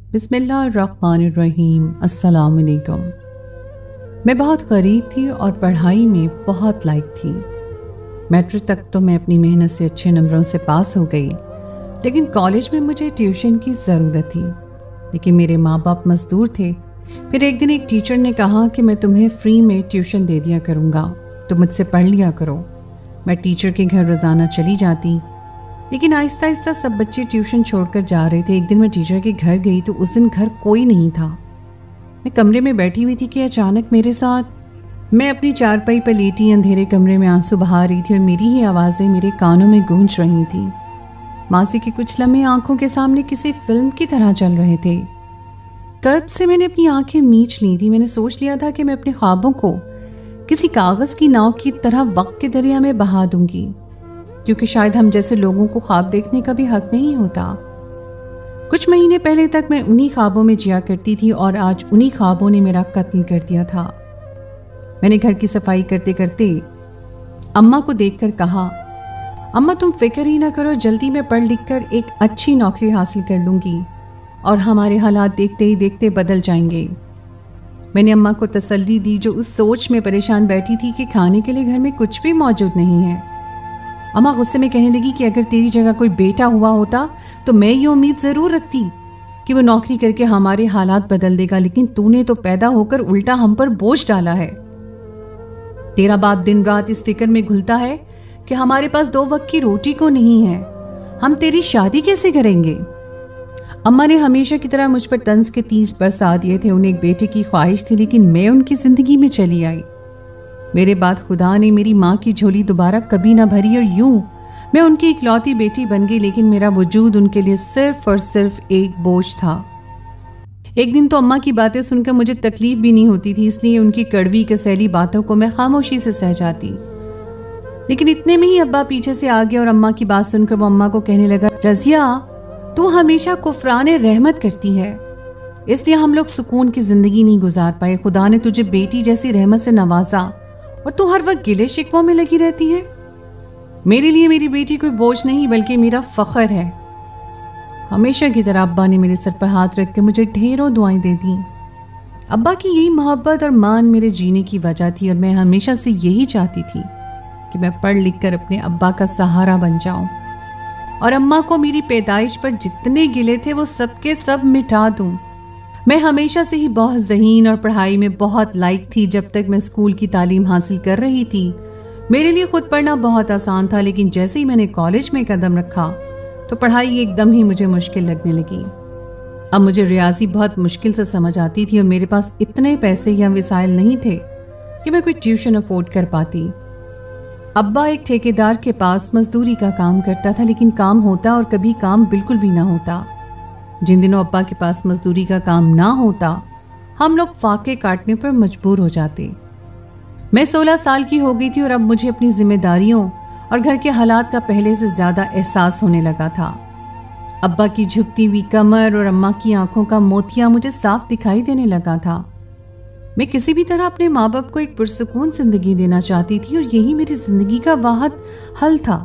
बिस्मिल्लाहिर्रहमानिर्रहीम। अस्सलाम वालेकुम। मैं बहुत गरीब थी और पढ़ाई में बहुत लायक थी। मैट्रिक तक तो मैं अपनी मेहनत से अच्छे नंबरों से पास हो गई, लेकिन कॉलेज में मुझे ट्यूशन की ज़रूरत थी। लेकिन मेरे माँ बाप मज़दूर थे। फिर एक दिन एक टीचर ने कहा कि मैं तुम्हें फ्री में ट्यूशन दे दिया करूँगा, तुम मुझसे पढ़ लिया करो। मैं टीचर के घर रोज़ाना चली जाती, लेकिन आहिस्ता आहिस्ता सब बच्चे ट्यूशन छोड़कर जा रहे थे। एक दिन मैं टीचर के घर गई तो उस दिन घर कोई नहीं था। मैं कमरे में बैठी हुई थी कि अचानक मेरे साथ मैं अपनी चारपाई पर लेटी अंधेरे कमरे में आंसू बहा रही थी और मेरी ही आवाज़ें मेरे कानों में गूंज रही थी। मासी के कुछ लम्हे आंखों के सामने किसी फिल्म की तरह चल रहे थे। कर्ब से मैंने अपनी आंखें मींच ली थी। मैंने सोच लिया था कि मैं अपने ख्वाबों को किसी कागज़ की नाव की तरह वक्त के दरिया में बहा दूंगी, क्योंकि शायद हम जैसे लोगों को ख्वाब देखने का भी हक नहीं होता। कुछ महीने पहले तक मैं उन्हीं ख्वाबों में जिया करती थी और आज उन्हीं ख्वाबों ने मेरा कत्ल कर दिया था। मैंने घर की सफाई करते करते अम्मा को देखकर कहा, अम्मा तुम फिक्र ही ना करो, जल्दी मैं पढ़ लिख कर एक अच्छी नौकरी हासिल कर लूँगी और हमारे हालात देखते ही देखते बदल जाएंगे। मैंने अम्मा को तसल्ली दी, जो उस सोच में परेशान बैठी थी कि खाने के लिए घर में कुछ भी मौजूद नहीं है। अम्मा गुस्से में कहने लगी कि अगर तेरी जगह कोई बेटा हुआ होता तो मैं ये उम्मीद ज़रूर रखती कि वो नौकरी करके हमारे हालात बदल देगा, लेकिन तूने तो पैदा होकर उल्टा हम पर बोझ डाला है। तेरा बाप दिन रात इस फिक्र में घुलता है कि हमारे पास 2 वक्त की रोटी को नहीं है, हम तेरी शादी कैसे करेंगे। अम्मा ने हमेशा की तरह मुझ पर तंज के तीर बरसा दिए थे। उन्हें एक बेटे की ख्वाहिश थी, लेकिन मैं उनकी जिंदगी में चली आई। मेरे बाद खुदा ने मेरी माँ की झोली दोबारा कभी ना भरी और यूं मैं उनकी इकलौती बेटी बन गई, लेकिन मेरा वजूद उनके लिए सिर्फ और सिर्फ एक बोझ था। एक दिन तो अम्मा की बातें सुनकर मुझे तकलीफ भी नहीं होती थी, इसलिए उनकी कड़वी कसैली बातों को मैं खामोशी से सह जाती। लेकिन इतने में ही अब्बा पीछे से आ गया और अम्मा की बात सुनकर वो अम्मा को कहने लगा, रज़िया तू हमेशा कुफराने रहमत करती है, इसलिए हम लोग सुकून की जिंदगी नहीं गुजार पाए। खुदा ने तुझे बेटी जैसी रहमत से नवाजा और तू हर वक्त गिले शिकवों में लगी रहती है। मेरे लिए मेरी बेटी कोई बोझ नहीं बल्कि मेरा फख्र है। हमेशा की तरह अब्बा ने मेरे सर पर हाथ रख के मुझे ढेरों दुआएं दे दी। अब्बा की यही मोहब्बत और मान मेरे जीने की वजह थी और मैं हमेशा से यही चाहती थी कि मैं पढ़ लिख कर अपने अब्बा का सहारा बन जाऊं और अम्मा को मेरी पैदाइश पर जितने गिले थे वो सबके सब मिटा दूं। मैं हमेशा से ही बहुत ज़हीन और पढ़ाई में बहुत लायक थी। जब तक मैं स्कूल की तालीम हासिल कर रही थी मेरे लिए खुद पढ़ना बहुत आसान था, लेकिन जैसे ही मैंने कॉलेज में कदम रखा तो पढ़ाई एकदम ही मुझे मुश्किल लगने लगी। अब मुझे रियाजी बहुत मुश्किल से समझ आती थी और मेरे पास इतने पैसे या वसाइल नहीं थे कि मैं कोई ट्यूशन अफोर्ड कर पाती। अब्बा एक ठेकेदार के पास मजदूरी का काम करता था, लेकिन काम होता और कभी काम बिल्कुल भी ना होता। जिन दिनों अब्बा के पास मजदूरी का काम ना होता हम लोग फाके काटने पर मजबूर हो जाते। मैं 16 साल की हो गई थी और अब मुझे अपनी जिम्मेदारियों और घर के हालात का पहले से ज्यादा एहसास होने लगा था। अब्बा की झुकती हुई कमर और अम्मा की आंखों का मोतिया मुझे साफ दिखाई देने लगा था। मैं किसी भी तरह अपने माँ बाप को एक पुरसुकून जिंदगी देना चाहती थी और यही मेरी जिंदगी का वाहिद हल था।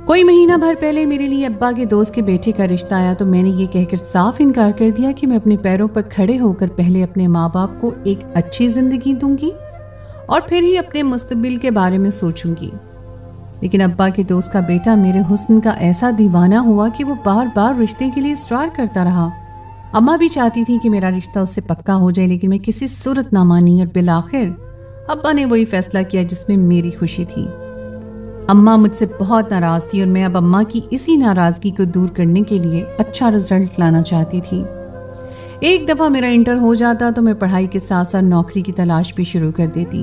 कोई महीना भर पहले मेरे लिए अब्बा के दोस्त के बेटे का रिश्ता आया तो मैंने ये कहकर साफ इनकार कर दिया कि मैं अपने पैरों पर खड़े होकर पहले अपने माँ बाप को एक अच्छी जिंदगी दूंगी और फिर ही अपने मुस्तकबिल के बारे में सोचूंगी। लेकिन अब्बा के दोस्त का बेटा मेरे हुस्न का ऐसा दीवाना हुआ कि वो बार बार रिश्ते के लिए इसरार करता रहा। अम्मा भी चाहती थी कि मेरा रिश्ता उससे पक्का हो जाए, लेकिन मैं किसी सूरत ना मानी और बिलाखिर अब्बा ने वही फैसला किया जिसमें मेरी खुशी थी। अम्मा मुझसे बहुत नाराज थी और मैं अब अम्मा की इसी नाराजगी को दूर करने के लिए अच्छा रिजल्ट लाना चाहती थी। एक दफा मेरा इंटर हो जाता तो मैं पढ़ाई के साथ साथ नौकरी की तलाश भी शुरू कर देती।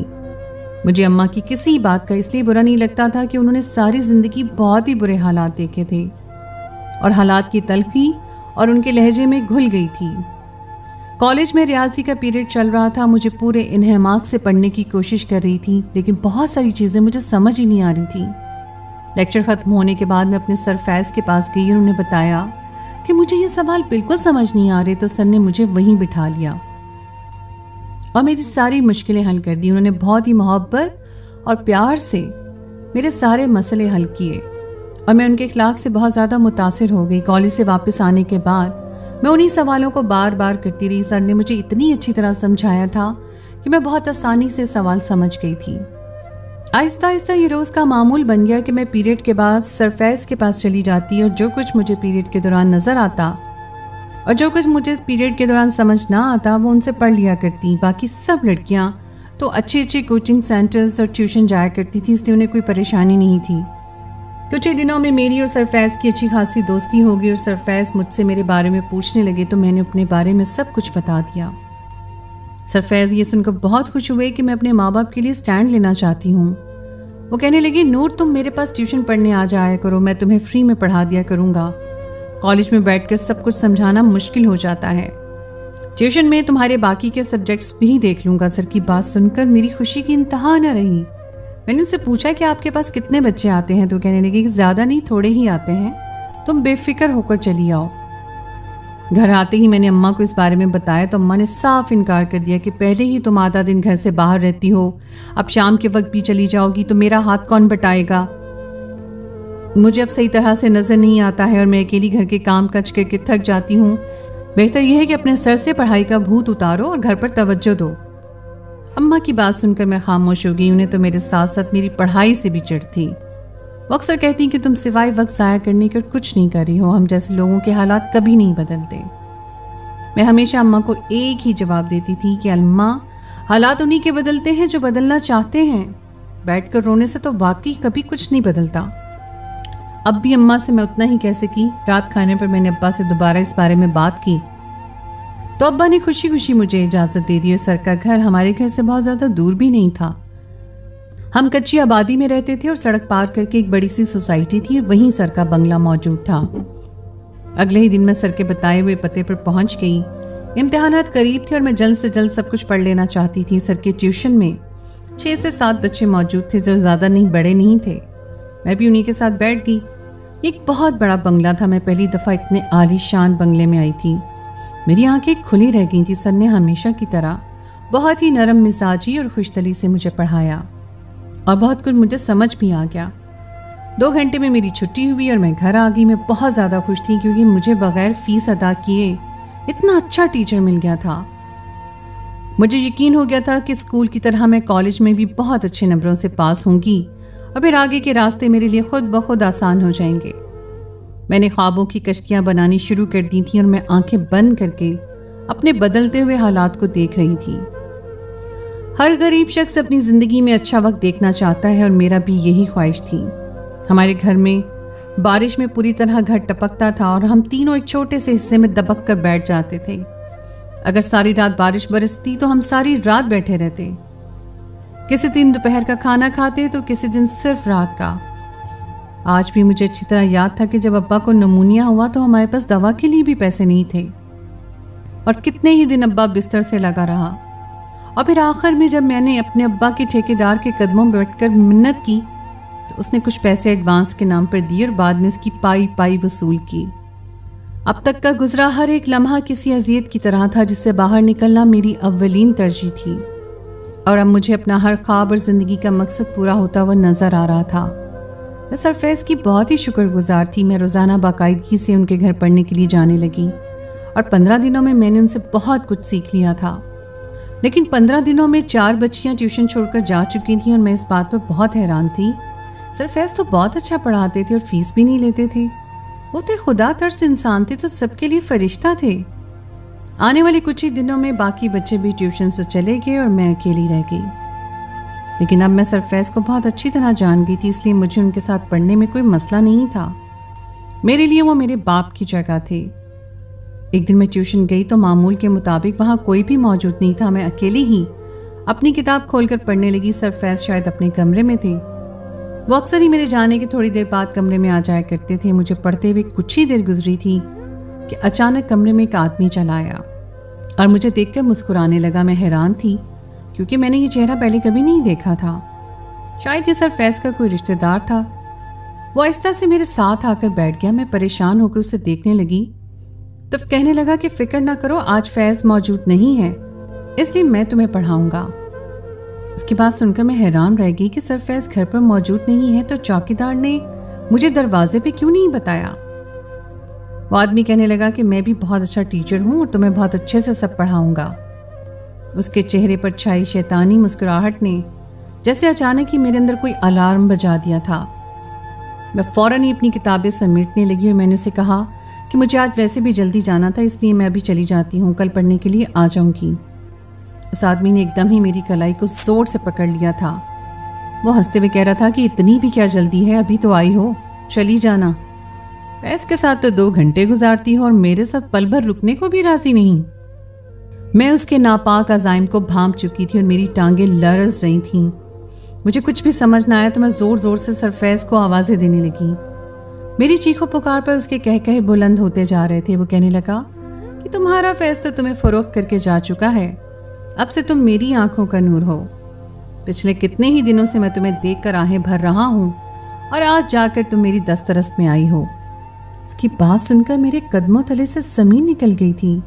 मुझे अम्मा की किसी बात का इसलिए बुरा नहीं लगता था कि उन्होंने सारी जिंदगी बहुत ही बुरे हालात देखे थे और हालात की तलखी और उनके लहजे में घुल गई थी। कॉलेज में रियाजी का पीरियड चल रहा था। मुझे पूरे इन्हमाक से पढ़ने की कोशिश कर रही थी, लेकिन बहुत सारी चीज़ें मुझे समझ ही नहीं आ रही थी। लेक्चर ख़त्म होने के बाद मैं अपने सर फैज़ के पास गई और उन्हें बताया कि मुझे ये सवाल बिल्कुल समझ नहीं आ रहे, तो सर ने मुझे वहीं बिठा लिया और मेरी सारी मुश्किलें हल कर दी। उन्होंने बहुत ही मोहब्बत और प्यार से मेरे सारे मसले हल किए और मैं उनके अखलाक से बहुत ज़्यादा मुतासिर हो गई। कॉलेज से वापस आने के बाद मैं उन्हीं सवालों को बार बार करती रही। सर ने मुझे इतनी अच्छी तरह समझाया था कि मैं बहुत आसानी से सवाल समझ गई थी। आहिस्ता आहिस्ता ये रोज़ का मामूल बन गया कि मैं पीरियड के बाद सर फैज़ के पास चली जाती और जो कुछ मुझे पीरियड के दौरान नज़र आता और जो कुछ मुझे पीरियड के दौरान समझ ना आता वो उनसे पढ़ लिया करती। बाकी सब लड़कियां तो अच्छे अच्छे कोचिंग सेंटर्स और ट्यूशन जाया करती थी, इसलिए उन्हें कोई परेशानी नहीं थी। कुछ ही दिनों में मेरी और सरफैज़ की अच्छी खासी दोस्ती हो गई और सरफैज़ मुझसे मेरे बारे में पूछने लगे तो मैंने अपने बारे में सब कुछ बता दिया। सरफैज़ ये सुनकर बहुत खुश हुए कि मैं अपने माँ बाप के लिए स्टैंड लेना चाहती हूँ। वो कहने लगी, नूर तुम मेरे पास ट्यूशन पढ़ने आ जाया करो, मैं तुम्हें फ्री में पढ़ा दिया करूँगा। कॉलेज में बैठकर सब कुछ समझाना मुश्किल हो जाता है, ट्यूशन में तुम्हारे बाकी के सब्जेक्ट्स भी देख लूँगा। सर की बात सुनकर मेरी खुशी की इंतहा न रही। मैंने उनसे पूछा कि आपके पास कितने बच्चे आते हैं, तो कहने लगे कि ज़्यादा नहीं, थोड़े ही आते हैं, तुम बेफिक्र होकर चली आओ। घर आते ही मैंने अम्मा को इस बारे में बताया तो अम्मा ने साफ इनकार कर दिया कि पहले ही तुम आधा दिन घर से बाहर रहती हो, अब शाम के वक्त भी चली जाओगी तो मेरा हाथ कौन बटाएगा। मुझे अब सही तरह से नज़र नहीं आता है और मैं अकेली घर के काम काज करके थक जाती हूँ। बेहतर यह है कि अपने सर से पढ़ाई का भूत उतारो और घर पर तवज्जो दो। अम्मा की बात सुनकर मैं खामोश हो गई। उन्हें तो मेरे साथ साथ मेरी पढ़ाई से भी चिढ़ थी। वो अक्सर कहती कि तुम सिवाय वक्त ज़ाया करने के कुछ नहीं कर रही हो, हम जैसे लोगों के हालात कभी नहीं बदलते। मैं हमेशा अम्मा को एक ही जवाब देती थी कि अम्मा, हालात उन्हीं के बदलते हैं जो बदलना चाहते हैं, बैठकर रोने से तो वाकई कभी कुछ नहीं बदलता। अब भी अम्मा से मैं उतना ही कह सकी। रात खाने पर मैंने अब्बा से दोबारा इस बारे में बात की तो अब्बा ने खुशी खुशी मुझे इजाज़त दे दी और सर का घर हमारे घर से बहुत ज़्यादा दूर भी नहीं था। हम कच्ची आबादी में रहते थे और सड़क पार करके एक बड़ी सी सोसाइटी थी, वहीं सर का बंगला मौजूद था। अगले ही दिन मैं सर के बताए हुए पते पर पहुंच गई। इम्तिहानात करीब थे और मैं जल्द से जल्द सब कुछ पढ़ लेना चाहती थी। सर के ट्यूशन में 6 से 7 बच्चे मौजूद थे जो ज़्यादा नहीं, बड़े नहीं थे। मैं भी उन्हीं के साथ बैठ गई। एक बहुत बड़ा बंगला था। मैं पहली दफ़ा इतने आलीशान बंगले में आई थी। मेरी आंखें खुली रह गई थी। सर ने हमेशा की तरह बहुत ही नरम मिजाजी और खुशदली से मुझे पढ़ाया और बहुत कुछ मुझे समझ भी आ गया। 2 घंटे में मेरी छुट्टी हुई और मैं घर आ गई। मैं बहुत ज़्यादा खुश थी क्योंकि मुझे बगैर फीस अदा किए इतना अच्छा टीचर मिल गया था। मुझे यकीन हो गया था कि स्कूल की तरह मैं कॉलेज में भी बहुत अच्छे नंबरों से पास होंगी और फिर आगे के रास्ते मेरे लिए खुद ब खुद आसान हो जाएंगे। मैंने ख्वाबों की कश्तियाँ बनानी शुरू कर दी थी और मैं आंखें बंद करके अपने बदलते हुए हालात को देख रही थी। हर गरीब शख्स अपनी ज़िंदगी में अच्छा वक्त देखना चाहता है और मेरा भी यही ख्वाहिश थी। हमारे घर में बारिश में पूरी तरह घर टपकता था और हम तीनों एक छोटे से हिस्से में दबक कर बैठ जाते थे। अगर सारी रात बारिश बरसती तो हम सारी रात बैठे रहते। किसी दिन दोपहर का खाना खाते तो किसी दिन सिर्फ रात का। आज भी मुझे अच्छी तरह याद था कि जब अब्बा को निमोनिया हुआ तो हमारे पास दवा के लिए भी पैसे नहीं थे और कितने ही दिन अब्बा बिस्तर से लगा रहा। और फिर आखिर में जब मैंने अपने अब्बा के ठेकेदार के कदमों में बैठकर मिन्नत की तो उसने कुछ पैसे एडवांस के नाम पर दिए और बाद में उसकी पाई पाई वसूल की। अब तक का गुजरा हर एक लम्हा किसी अजियत की तरह था जिससे बाहर निकलना मेरी अव्वलीन तरजीह थी और अब मुझे अपना हर ख्वाब और ज़िंदगी का मकसद पूरा होता हुआ नज़र आ रहा था। मैं सरफैज़ की बहुत ही शुक्रगुजार थी। मैं रोज़ाना बाकायदगी से उनके घर पढ़ने के लिए जाने लगी और 15 दिनों में मैंने उनसे बहुत कुछ सीख लिया था। लेकिन 15 दिनों में 4 बच्चियाँ ट्यूशन छोड़कर जा चुकी थीं और मैं इस बात पर बहुत हैरान थी। सरफैज़ तो बहुत अच्छा पढ़ाते थे और फीस भी नहीं लेते थे। वो थे खुदा तर्स इंसान थे तो सबके लिए फरिश्ता थे। आने वाले कुछ ही दिनों में बाकी बच्चे भी ट्यूशन से चले गए और मैं अकेली रह गई। लेकिन अब मैं सरफैज़ को बहुत अच्छी तरह जान गई थी, इसलिए मुझे उनके साथ पढ़ने में कोई मसला नहीं था। मेरे लिए वो मेरे बाप की जगह थे। एक दिन मैं ट्यूशन गई तो मामूल के मुताबिक वहाँ कोई भी मौजूद नहीं था। मैं अकेली ही अपनी किताब खोलकर पढ़ने लगी। सरफैज़ शायद अपने कमरे में थे। वो अक्सर ही मेरे जाने के थोड़ी देर बाद कमरे में आ जाया करते थे। मुझे पढ़ते हुए कुछ ही देर गुजरी थी कि अचानक कमरे में एक आदमी चला आया और मुझे देखकर मुस्कुराने लगा। मैं हैरान थी क्योंकि मैंने ये चेहरा पहले कभी नहीं देखा था। शायद ये सरफैज़ का कोई रिश्तेदार था। वो आहिस्ता से मेरे साथ आकर बैठ गया। मैं परेशान होकर उसे देखने लगी तो कहने लगा कि फिक्र ना करो, आज फैज़ मौजूद नहीं है इसलिए मैं तुम्हें पढ़ाऊंगा। उसकी बात सुनकर मैं हैरान रह गई कि सरफैज़ घर पर मौजूद नहीं है तो चौकीदार ने मुझे दरवाजे पे क्यों नहीं बताया। वो आदमी कहने लगा कि मैं भी बहुत अच्छा टीचर हूँ और तुम्हें बहुत अच्छे से सब पढ़ाऊँगा। उसके चेहरे पर छाई शैतानी मुस्कुराहट ने जैसे अचानक ही मेरे अंदर कोई अलार्म बजा दिया था। मैं फ़ौरन ही अपनी किताबें समेटने लगी और मैंने उसे कहा कि मुझे आज वैसे भी जल्दी जाना था, इसलिए मैं अभी चली जाती हूँ, कल पढ़ने के लिए आ जाऊँगी। उस आदमी ने एकदम ही मेरी कलाई को जोर से पकड़ लिया था। वो हंसते हुए कह रहा था कि इतनी भी क्या जल्दी है, अभी तो आई हो, चली जाना। फैज़ के साथ तो 2 घंटे गुजारती हो और मेरे साथ पल भर रुकने को भी राजी नहीं। मैं उसके नापाक अज़ाइम को भांप चुकी थी और मेरी टांगें लरज़ रही थीं। मुझे कुछ भी समझ ना आया तो मैं ज़ोर ज़ोर से सरफैज़ को आवाज़ें देने लगी। मेरी चीखों पुकार पर उसके कह कहे बुलंद होते जा रहे थे। वो कहने लगा कि तुम्हारा फैज़ तो तुम्हें फ़रोख्त करके जा चुका है, अब से तुम मेरी आंखों का नूर हो। पिछले कितने ही दिनों से मैं तुम्हें देखकर आहें भर रहा हूँ और आज जाकर तुम मेरी दस्तरस में आई हो। उसकी बात सुनकर मेरे कदमों तले से ज़मीन निकल गई थी।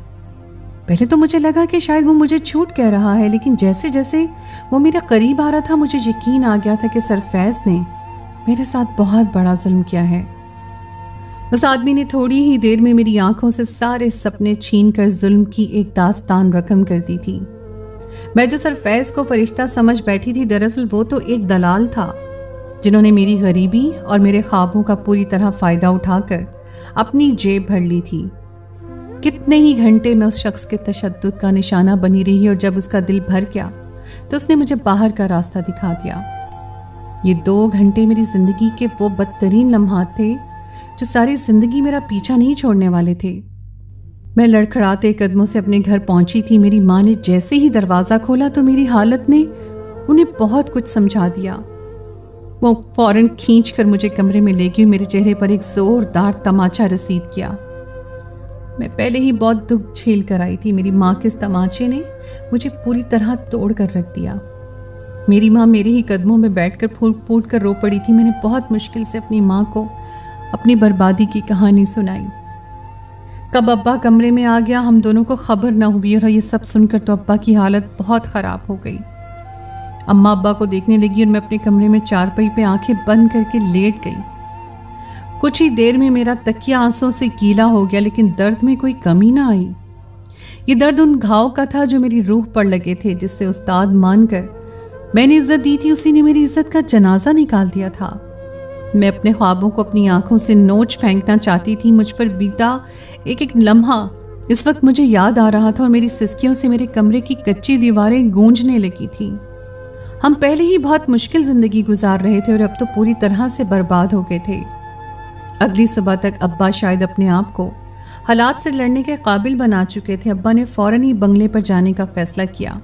पहले तो मुझे लगा कि शायद वो मुझे झूठ कह रहा है, लेकिन जैसे जैसे वो मेरे करीब आ रहा था मुझे यकीन आ गया था कि सरफैज़ ने मेरे साथ बहुत बड़ा जुल्म किया है। उस आदमी ने थोड़ी ही देर में मेरी आंखों से सारे सपने छीन कर जुल्म की एक दास्तान रकम कर दी थी। मैं जो सरफैज़ को फरिश्ता समझ बैठी थी, दरअसल वो तो एक दलाल था जिन्होंने मेरी गरीबी और मेरे ख्वाबों का पूरी तरह फ़ायदा उठाकर अपनी जेब भर ली थी। कितने ही घंटे मैं उस शख्स के तशद्दुद का निशाना बनी रही और जब उसका दिल भर गया तो उसने मुझे बाहर का रास्ता दिखा दिया। ये 2 घंटे मेरी जिंदगी के वो बदतरीन लम्हात थे जो सारी जिंदगी मेरा पीछा नहीं छोड़ने वाले थे। मैं लड़खड़ाते कदमों से अपने घर पहुंची थी। मेरी माँ ने जैसे ही दरवाज़ा खोला तो मेरी हालत ने उन्हें बहुत कुछ समझा दिया। वो फौरन खींच कर मुझे कमरे में ले गई, मेरे चेहरे पर एक जोरदार तमाचा रसीद किया। मैं पहले ही बहुत दुख झेल कर आई थी, मेरी माँ के इस तमाचे ने मुझे पूरी तरह तोड़ कर रख दिया। मेरी माँ मेरे ही कदमों में बैठकर फूट फूट कर रो पड़ी थी। मैंने बहुत मुश्किल से अपनी माँ को अपनी बर्बादी की कहानी सुनाई। कब अब्बा कमरे में आ गया हम दोनों को खबर ना हुई और ये सब सुनकर तो अब्बा की हालत बहुत ख़राब हो गई। अम्मा अब्बा को देखने लगी और मैं अपने कमरे में चारपाई पे आंखें बंद करके लेट गई। कुछ ही देर में मेरा तकिया आंसुओं से गीला हो गया, लेकिन दर्द में कोई कमी ना आई। ये दर्द उन घाव का था जो मेरी रूह पर लगे थे, जिससे उस्ताद मानकर मैंने इज्जत दी थी, उसी ने मेरी इज्जत का जनाजा निकाल दिया था। मैं अपने ख्वाबों को अपनी आंखों से नोच फेंकना चाहती थी। मुझ पर बीता एक एक लम्हा इस वक्त मुझे याद आ रहा था और मेरी सिसकियों से मेरे कमरे की कच्ची दीवारें गूंजने लगी थी। हम पहले ही बहुत मुश्किल जिंदगी गुजार रहे थे और अब तो पूरी तरह से बर्बाद हो गए थे। अगली सुबह तक अब्बा शायद अपने आप को हालात से लड़ने के काबिल बना चुके थे। अब्बा ने फौरन ही बंगले पर जाने का फैसला किया।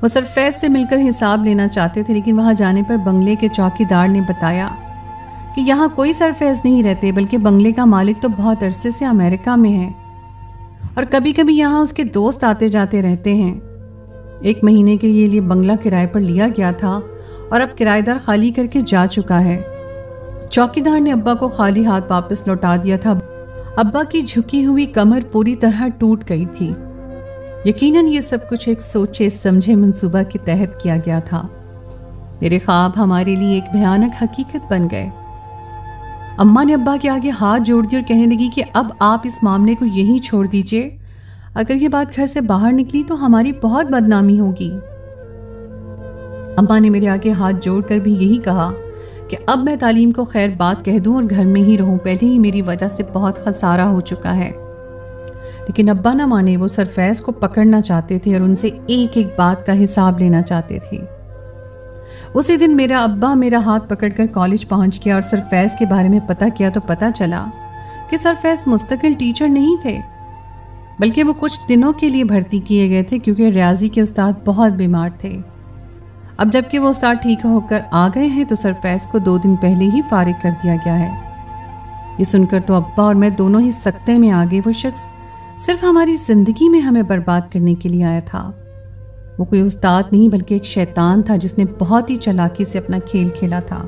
वो सरफैज़ से मिलकर हिसाब लेना चाहते थे, लेकिन वहां जाने पर बंगले के चौकीदार ने बताया कि यहाँ कोई सरफैज़ नहीं रहते, बल्कि बंगले का मालिक तो बहुत अरसे से अमेरिका में है और कभी कभी यहाँ उसके दोस्त आते जाते रहते हैं। 1 महीने के लिए बंगला किराए पर लिया गया था और अब किराएदार खाली करके जा चुका है। चौकीदार ने अब्बा को खाली हाथ वापस लौटा दिया था। अब्बा की झुकी हुई कमर पूरी तरह टूट गई थी। यकीनन ये सब कुछ एक सोचे समझे मंसूबा के तहत किया गया था। मेरे ख्वाब हमारे लिए एक भयानक हकीकत बन गए। अम्मा ने अब्बा के आगे हाथ जोड़ दिए और कहने लगी कि अब आप इस मामले को यहीं छोड़ दीजिए। अगर ये बात घर से बाहर निकली तो हमारी बहुत बदनामी होगी। अम्मा ने मेरे आगे हाथ जोड़कर भी यही कहा कि अब मैं तालीम को खैर बात कह दूं और घर में ही रहूं। पहले ही मेरी वजह से बहुत खसारा हो चुका है। लेकिन अब्बा ना माने, वो सरफैज़ को पकड़ना चाहते थे और उनसे एक एक बात का हिसाब लेना चाहते थे। उसी दिन मेरा अब्बा मेरा हाथ पकड़कर कॉलेज पहुंच गया और सरफैज़ के बारे में पता किया तो पता चला कि सरफैज़ मुस्तकिल टीचर नहीं थे, बल्कि वो कुछ दिनों के लिए भर्ती किए गए थे क्योंकि रियाजी के उस्ताद बहुत बीमार थे। अब जबकि वो उस्ताद ठीक होकर आ गए हैं तो सरफैज़ को 2 दिन पहले ही फारिग कर दिया गया है। ये सुनकर तो अब्बा और मैं दोनों ही सख्ते में आ गए। वो शख्स सिर्फ हमारी जिंदगी में हमें बर्बाद करने के लिए आया था। वो कोई उस्ताद नहीं बल्कि एक शैतान था जिसने बहुत ही चालाकी से अपना खेल खेला था।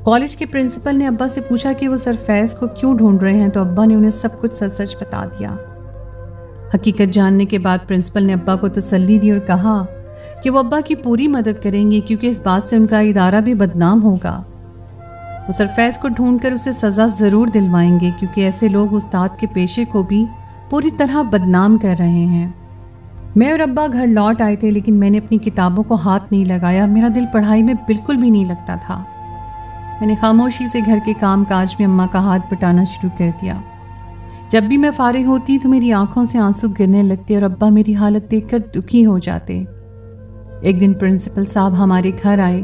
कॉलेज के प्रिंसिपल ने अब्बा से पूछा कि वो सरफैज़ को क्यों ढूंढ रहे हैं, तो अब्बा ने उन्हें सब कुछ सच सच बता दिया। हकीकत जानने के बाद प्रिंसिपल ने अब्बा को तसल्ली दी और कहा कि वो अब्बा की पूरी मदद करेंगे क्योंकि इस बात से उनका इदारा भी बदनाम होगा। वो सरफैज़ को ढूंढकर उसे सज़ा ज़रूर दिलवाएंगे, क्योंकि ऐसे लोग उस्ताद के पेशे को भी पूरी तरह बदनाम कर रहे हैं। मैं और अब्बा घर लौट आए थे, लेकिन मैंने अपनी किताबों को हाथ नहीं लगाया। मेरा दिल पढ़ाई में बिल्कुल भी नहीं लगता था। मैंने खामोशी से घर के काम काज में अम्मा का हाथ बटाना शुरू कर दिया। जब भी मैं फारिग होती तो मेरी आंखों से आंसू गिरने लगते और अब्बा मेरी हालत देखकर दुखी हो जाते। एक दिन प्रिंसिपल साहब हमारे घर आए।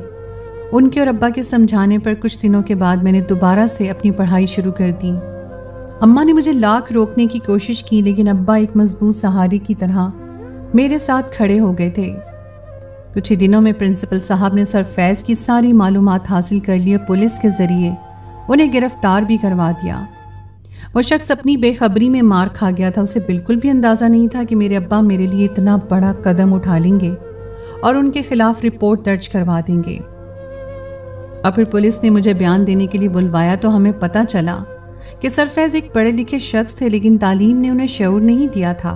उनके और अब्बा के समझाने पर कुछ दिनों के बाद मैंने दोबारा से अपनी पढ़ाई शुरू कर दी। अम्मा ने मुझे लाख रोकने की कोशिश की, लेकिन अब्बा एक मजबूत सहारे की तरह मेरे साथ खड़े हो गए थे। कुछ ही दिनों में प्रिंसिपल साहब ने सरफैज़ की सारी मालूमात हासिल कर ली और पुलिस के जरिए उन्हें गिरफ्तार भी करवा दिया। वो शख्स अपनी बेखबरी में मार खा गया था। उसे बिल्कुल भी अंदाज़ा नहीं था कि मेरे अब्बा मेरे लिए इतना बड़ा कदम उठा लेंगे और उनके खिलाफ रिपोर्ट दर्ज करवा देंगे। और फिर पुलिस ने मुझे बयान देने के लिए बुलवाया तो हमें पता चला कि सरफैज़ एक पढ़े लिखे शख्स थे, लेकिन तालीम ने उन्हें शऊर नहीं दिया था,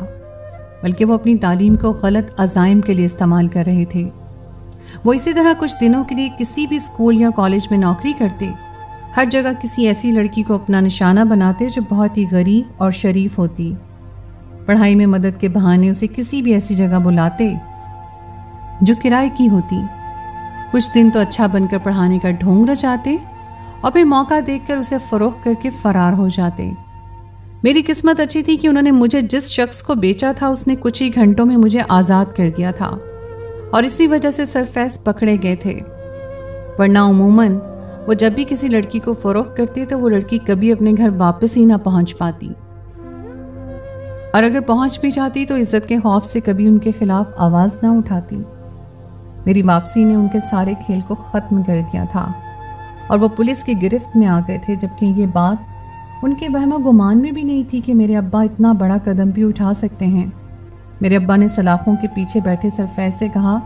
बल्कि वो अपनी तालीम को गलत अज़ाइम के लिए इस्तेमाल कर रहे थे। वो इसी तरह कुछ दिनों के लिए किसी भी स्कूल या कॉलेज में नौकरी करते, हर जगह किसी ऐसी लड़की को अपना निशाना बनाते जो बहुत ही गरीब और शरीफ होती। पढ़ाई में मदद के बहाने उसे किसी भी ऐसी जगह बुलाते जो किराए की होती। कुछ दिन तो अच्छा बनकर पढ़ाने का ढोंग रचाते और फिर मौका देखकर उसे फरोख्त करके फरार हो जाते। मेरी किस्मत अच्छी थी कि उन्होंने मुझे जिस शख्स को बेचा था उसने कुछ ही घंटों में मुझे आज़ाद कर दिया था और इसी वजह से सरफैज़ पकड़े गए थे। वरना उमूमन वो जब भी किसी लड़की को फरोख्त करते तो वो लड़की कभी अपने घर वापस ही ना पहुंच पाती, और अगर पहुंच भी जाती तो इज्जत के खौफ से कभी उनके खिलाफ आवाज़ ना उठाती। मेरी वापसी ने उनके सारे खेल को ख़त्म कर दिया था और वो पुलिस की गिरफ्त में आ गए थे, जबकि ये बात उनके वहमा गुमान में भी नहीं थी कि मेरे अब्बा इतना बड़ा कदम भी उठा सकते हैं। मेरे अब्बा ने सलाखों के पीछे बैठे सरफैज़ से कहा,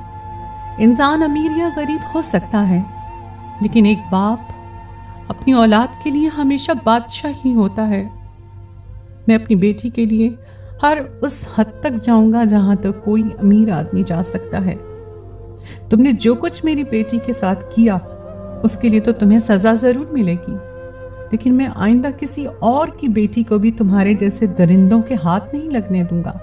इंसान अमीर या गरीब हो सकता है, लेकिन एक बाप अपनी औलाद के लिए हमेशा बादशाह ही होता है। मैं अपनी बेटी के लिए हर उस हद तक जाऊंगा जहां तक कोई अमीर आदमी जा सकता है। तुमने जो कुछ मेरी बेटी के साथ किया उसके लिए तो तुम्हें सजा जरूर मिलेगी, लेकिन मैं आइंदा किसी और की बेटी को भी तुम्हारे जैसे दरिंदों के हाथ नहीं लगने दूंगा।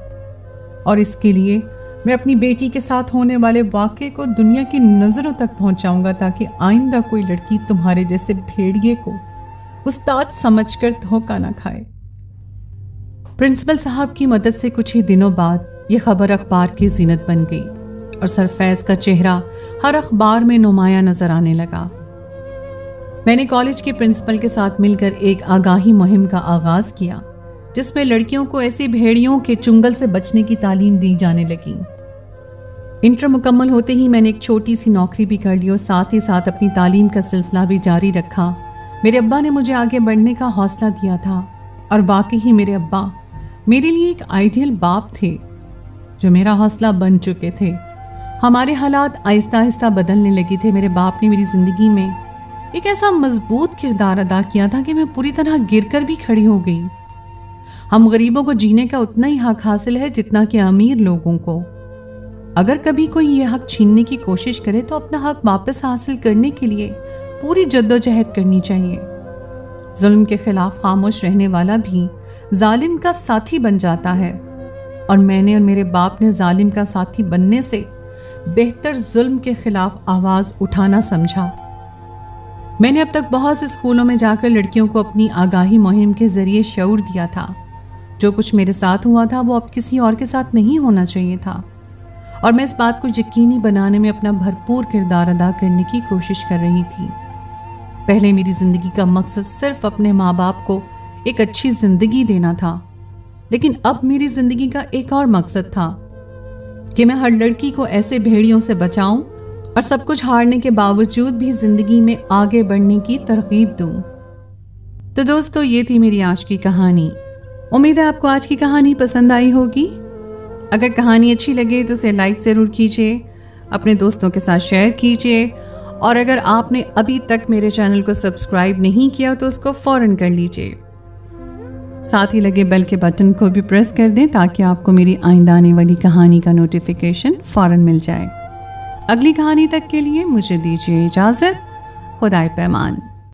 और इसके लिए मैं अपनी बेटी के साथ होने वाले वाक़े को दुनिया की नज़रों तक पहुंचाऊंगा, ताकि आइंदा कोई लड़की तुम्हारे जैसे भेड़िए को उस्ताद समझकर धोखा ना खाए। प्रिंसिपल साहब की मदद से कुछ ही दिनों बाद यह खबर अखबार की जीनत बन गई और सरफैज़ का चेहरा हर अखबार में नुमाया नजर आने लगा। मैंने कॉलेज के प्रिंसिपल के साथ मिलकर एक आगाही मुहिम का आगाज किया, जिसमें लड़कियों को ऐसी भेड़ियों के चुंगल से बचने की तालीम दी जाने लगी। इंटर मुकम्मल होते ही मैंने एक छोटी सी नौकरी भी कर ली और साथ ही साथ अपनी तालीम का सिलसिला भी जारी रखा। मेरे अब्बा ने मुझे आगे बढ़ने का हौसला दिया था और वाकई ही मेरे अब्बा मेरे लिए एक आइडियल बाप थे जो मेरा हौसला बन चुके थे। हमारे हालात आहिस्ता आहिस्ता बदलने लगे थे। मेरे बाप ने मेरी ज़िंदगी में एक ऐसा मजबूत किरदार अदा किया था कि मैं पूरी तरह गिरकर भी खड़ी हो गई। हम गरीबों को जीने का उतना ही हक हासिल है जितना कि अमीर लोगों को। अगर कभी कोई ये हक छीनने की कोशिश करे तो अपना हक वापस हासिल करने के लिए पूरी जद्दोजहद करनी चाहिए। जुल्म के खिलाफ खामोश रहने वाला भी जालिम का साथी बन जाता है, और मैंने और मेरे बाप ने जालिम का साथी बनने से बेहतर जुल्म के खिलाफ आवाज़ उठाना समझा। मैंने अब तक बहुत से स्कूलों में जाकर लड़कियों को अपनी आगाही मुहिम के जरिए शऊर दिया था। जो कुछ मेरे साथ हुआ था वो अब किसी और के साथ नहीं होना चाहिए था, और मैं इस बात को यकीनी बनाने में अपना भरपूर किरदार अदा करने की कोशिश कर रही थी। पहले मेरी ज़िंदगी का मकसद सिर्फ अपने माँ बाप को एक अच्छी ज़िंदगी देना था, लेकिन अब मेरी ज़िंदगी का एक और मकसद था कि मैं हर लड़की को ऐसे भेड़ियों से बचाऊं और सब कुछ हारने के बावजूद भी ज़िंदगी में आगे बढ़ने की तरगीब दूं। तो दोस्तों, ये थी मेरी आज की कहानी। उम्मीद है आपको आज की कहानी पसंद आई होगी। अगर कहानी अच्छी लगे तो उसे लाइक ज़रूर कीजिए, अपने दोस्तों के साथ शेयर कीजिए, और अगर आपने अभी तक मेरे चैनल को सब्सक्राइब नहीं किया तो उसको फ़ौरन कर लीजिए। साथ ही लगे बेल के बटन को भी प्रेस कर दें ताकि आपको मेरी आइंदा आने वाली कहानी का नोटिफिकेशन फ़ौरन मिल जाए। अगली कहानी तक के लिए मुझे दीजिए इजाज़त। खुदाए पैमान।